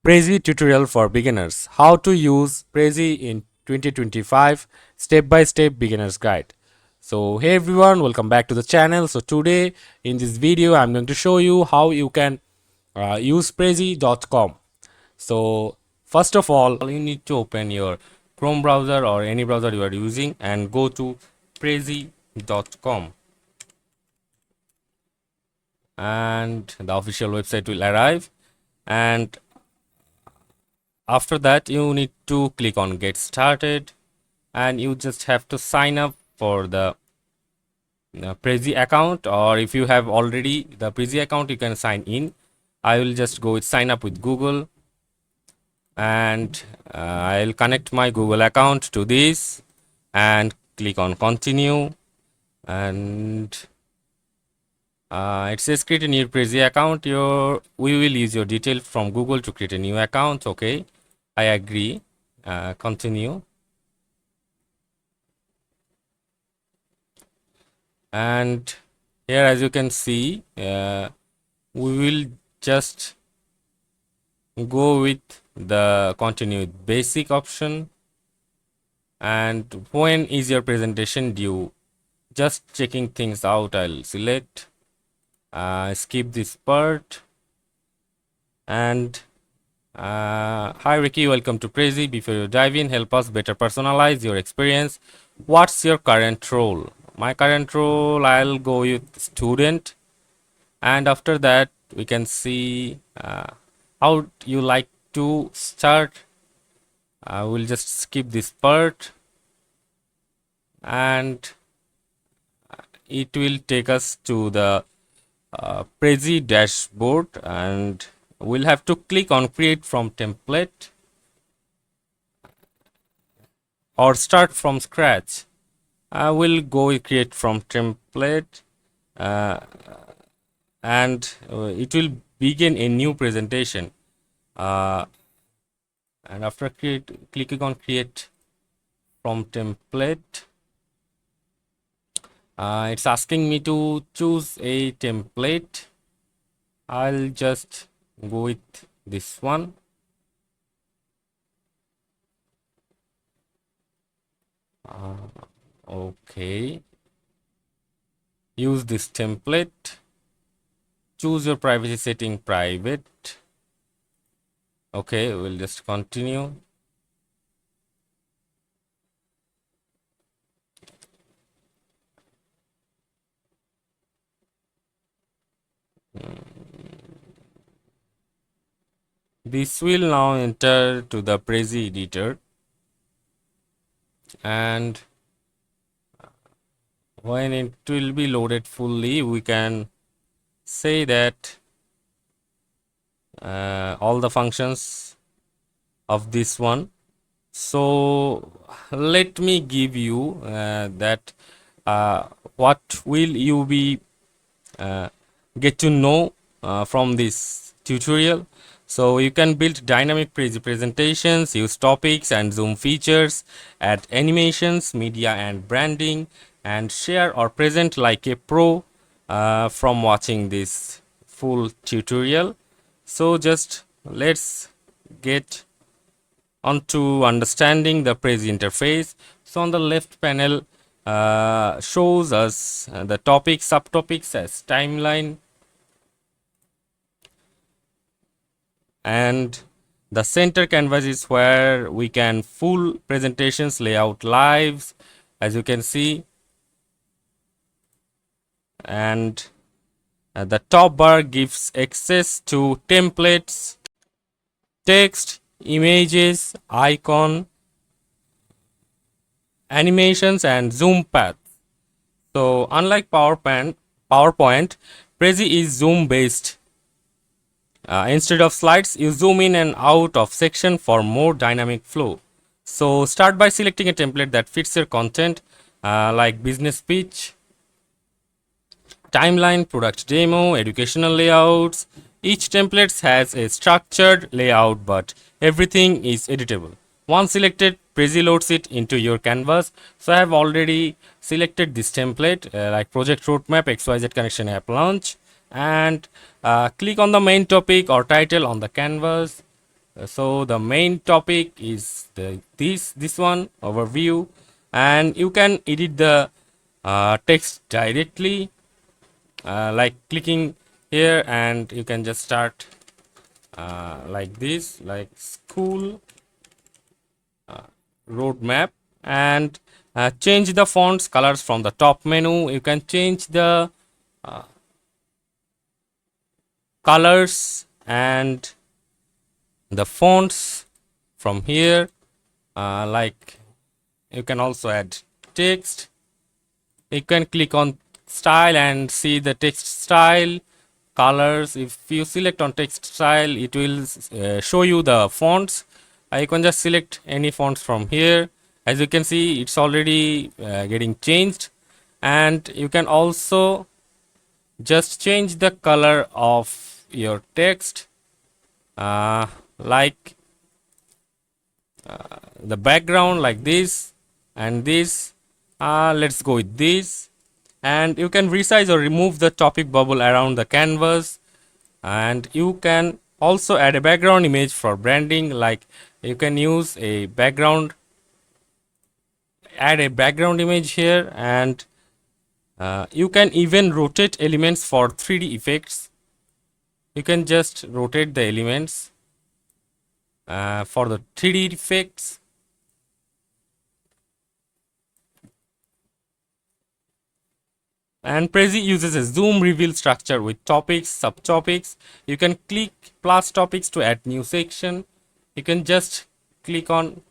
Prezi tutorial for beginners. How to use Prezi in 2025 step-by-step beginner's guide. So hey everyone, welcome back to the channel. So today in this video I'm going to show you how you can use Prezi.com. So first of all you need to open your Chrome browser or any browser you are using and go to Prezi.com, and the official website will arrive. And after that you need to click on get started, and you just have to sign up for the Prezi account, or if you have already the Prezi account you can sign in. I will just go with sign up with Google, and I'll connect my Google account to this and click on continue. And it says create a new Prezi account. We will use your detail from Google to create a new account. Okay, I agree. Continue. And here, as you can see, we will just go with the continue with basic option. And when is your presentation due? Just checking things out, I'll select, skip this part. And hi Ricky, welcome to Prezi. Before you dive in, help us better personalize your experience. What's your current role? My current role, I'll go with student. And after that we can see how you like to start. We'll just skip this part, and it will take us to the Prezi dashboard, and we'll have to click on create from template or start from scratch. I will go with create from template, and it will begin a new presentation. And after clicking on create from template, it's asking me to choose a template. I'll just go with this one. Okay, use this template. Choose your privacy setting private. Okay, we'll just continue. This will now enter to the Prezi editor, and when it will be loaded fully, we can say that all the functions of this one. So let me give you that what will you be get to know from this tutorial. So you can build dynamic presentations, use topics and zoom features, add animations, media and branding, and share or present like a pro from watching this full tutorial. So just let's get onto understanding the Prezi interface. So on the left panel shows us the topic subtopics as timeline, and the center canvas is where we can full presentations layout lives, as you can see. And the top bar gives access to templates, text, images, icon, animations, and zoom path. So unlike PowerPoint, Prezi is zoom based. Instead of slides, you zoom in and out of section for more dynamic flow. So start by selecting a template that fits your content, like business pitch, timeline, product demo, educational layouts. Each template has a structured layout, but everything is editable. Once selected, Prezi loads it into your canvas. So I have already selected this template, like project roadmap, XYZ connection app launch, and click on the main topic or title on the canvas. So the main topic is this one overview, and you can edit the text directly, like clicking here, and you can just start like this, like school roadmap, and change the fonts colors from the top menu. You can change the colors and the fonts from here, like you can also add text. You can click on style and see the text style colors. If you select on text style, it will show you the fonts. You can just select any fonts from here. As you can see, it's already getting changed, and you can also just change the color of your text, like the background like this and this. Let's go with this, and you can resize or remove the topic bubble around the canvas, and you can also add a background image for branding. Like you can use a background, add a background image here, and you can even rotate elements for 3D effects. You can just rotate the elements for the 3D effects. And Prezi uses a zoom reveal structure with topics, subtopics. You can click plus topics to add new section. You can just click on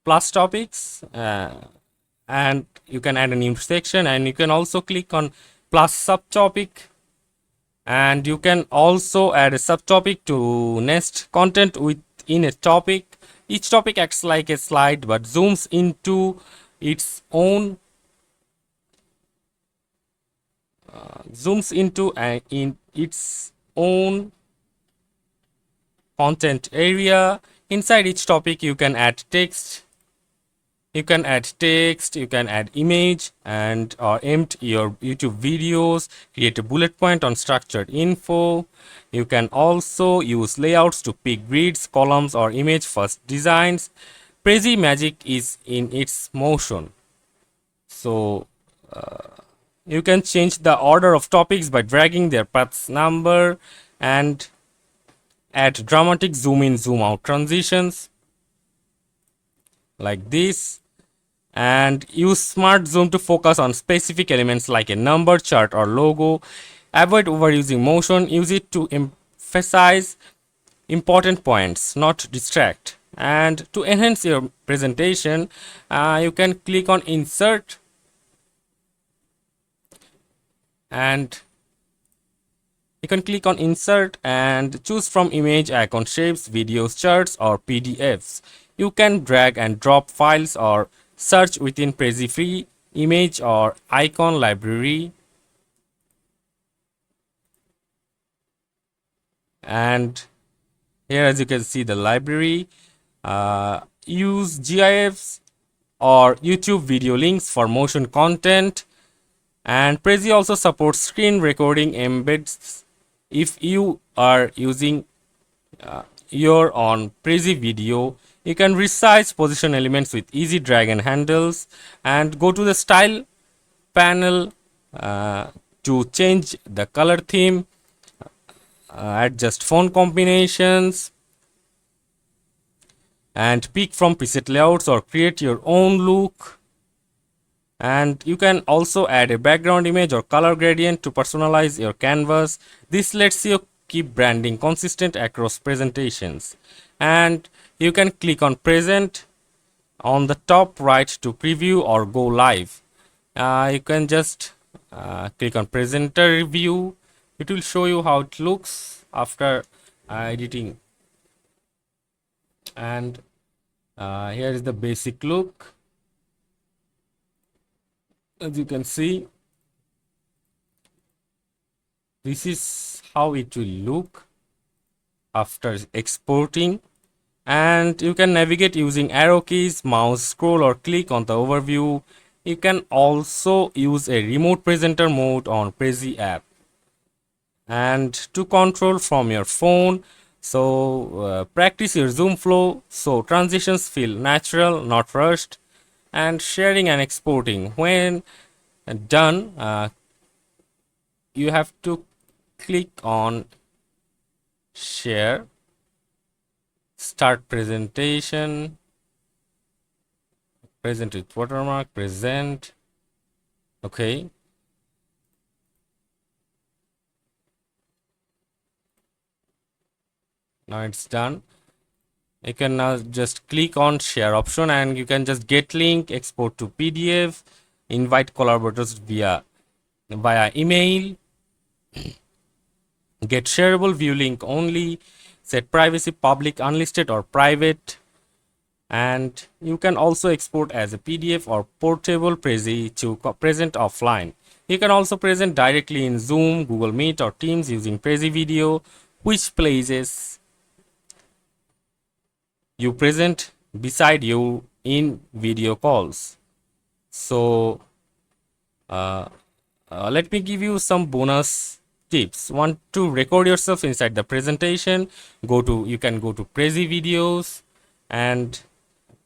plus topics, and you can add a new section, and you can also click on plus subtopic, and you can also add a subtopic to nest content within a topic. Each topic acts like a slide but zooms into its own in its own content area. Inside each topic you can add text, you can add image, and or empty your YouTube videos, create a bullet point on structured info. You can also use layouts to pick grids, columns, or image first designs. Prezi magic is in its motion. So you can change the order of topics by dragging their paths number, and add dramatic zoom in zoom out transitions like this, and use smart zoom to focus on specific elements like a number, chart, or logo. Avoid overusing motion, use it to emphasize important points, not distract. And to enhance your presentation, you can click on insert, and choose from image, icon, shapes, videos, charts, or PDFs. You can drag and drop files or search within Prezi free image or icon library. And here, as you can see, the library. Use GIFs or YouTube video links for motion content. And Prezi also supports screen recording embeds. If you are using your on Prezi video, you can resize position elements with easy drag and handles, and go to the style panel to change the color theme, adjust font combinations, and pick from preset layouts or create your own look. And you can also add a background image or color gradient to personalize your canvas. This lets you keep branding consistent across presentations. And you can click on present on the top right to preview or go live. You can just click on presenter review. It will show you how it looks after editing. And here is the basic look. As you can see, this is how it will look after exporting. And you can navigate using arrow keys, mouse, scroll, or click on the overview You can also use a remote presenter mode on Prezi app and to control from your phone. So practice your zoom flow so transitions feel natural, not rushed. And sharing and exporting, when done, you have to click on share, start presentation, present with watermark, present. Okay, now it's done. You can now just click on share option and you can just get link, export to PDF, invite collaborators via email, get shareable, view link only, set privacy public, unlisted or private. And you can also export as a PDF or portable Prezi to present offline. You can also present directly in Zoom, Google Meet or Teams using Prezi video, which places you present beside you in video calls. So let me give you some bonus tips. Want to record yourself inside the presentation? You can go to Prezi videos and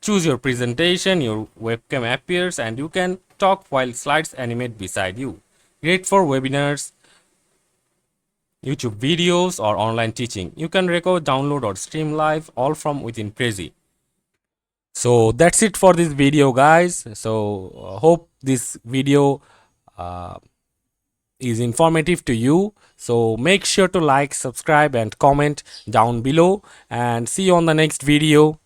choose your presentation. Your webcam appears and you can talk while slides animate beside you. Great for webinars, YouTube videos or online teaching. You can record, download or stream live all from within Prezi. So that's it for this video, guys. So hope this video uh, is informative to you. So make sure to like, subscribe and comment down below, and see you on the next video.